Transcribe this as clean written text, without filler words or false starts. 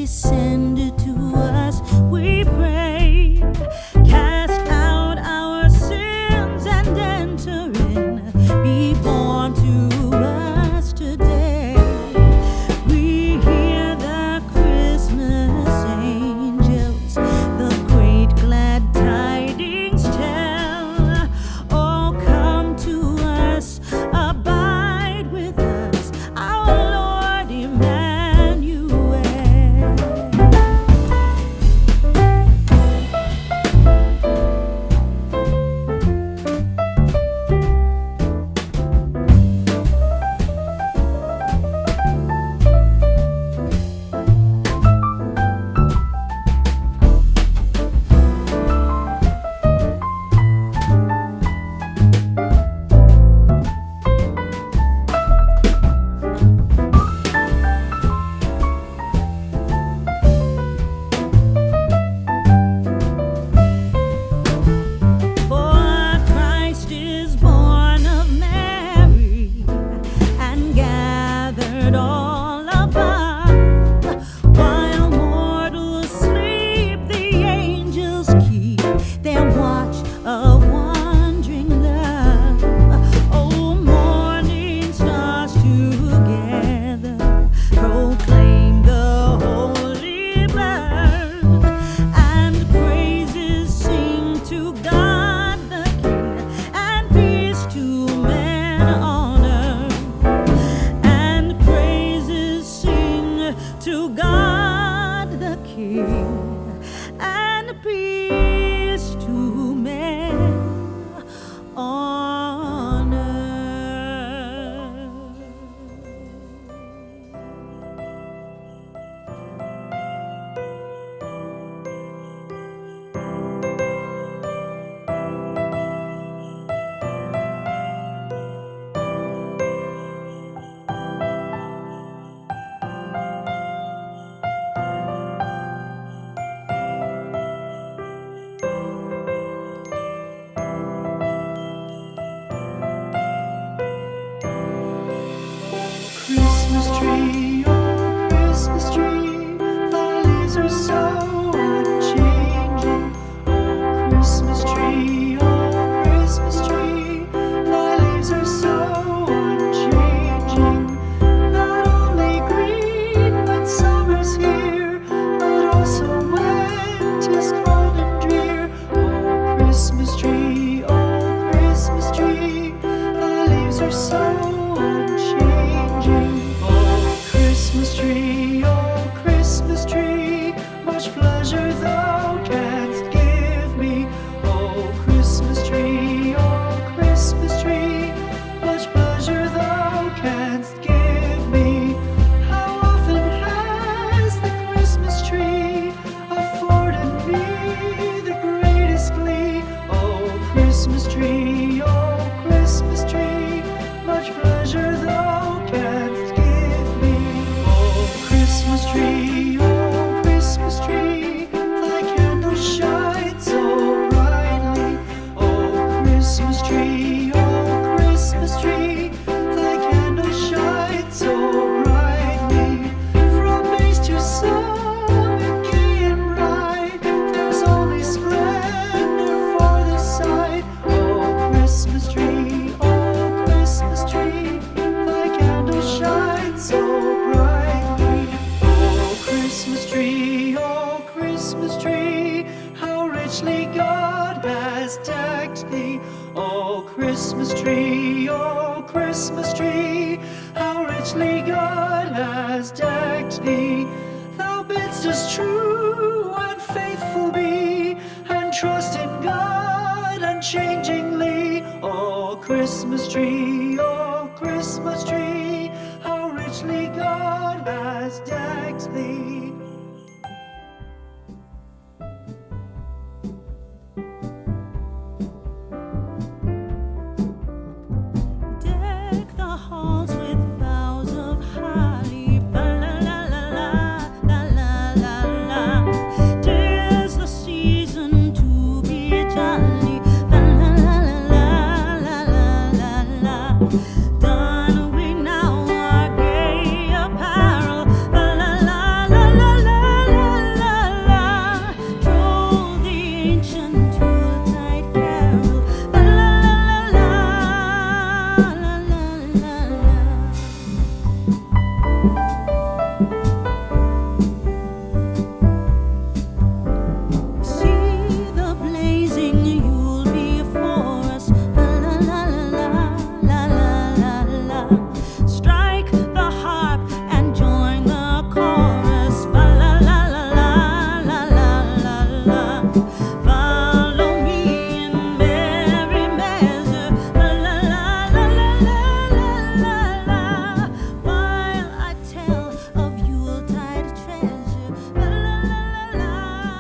Send it to us, we pray. Cast out our sins and enter in. Be born to us today. We hear the Christmas angels, the great glad tidings tell. Oh, come to us, abide with us, our Lord Emmanuel. All above, while mortals sleep, the angels keep their watch of wondering love. Oh, morning stars together proclaim the holy birth, and praises sing to God the King, and peace to men on earth. To God the King, and peace to men on earth. Christmas tree, oh Christmas tree, thy leaves are so unchanging. Oh Christmas tree, thy leaves are so unchanging. Not only green when summer's here, but also when 'tis cold and drear. Oh Christmas tree, thy leaves are so unchanging. Oh Christmas tree, much pleasure thou canst give me. Oh Christmas tree, much pleasure thou canst give me. How often has the Christmas tree afforded me the greatest glee. Oh Christmas tree, much pleasure thou canst give me. Oh Christmas tree, thy candle shines so brightly. Oh Christmas tree, thy candle shines so brightly. From base to summit, gay and bright, there's only splendor for the sight. Oh Christmas tree, thy candle shines so brightly. Oh Christmas tree, how richly God has decked thee. Oh Christmas tree, how richly God has decked thee. Thou bidst us true and faithful be, and trust in God unchangingly. Oh Christmas tree,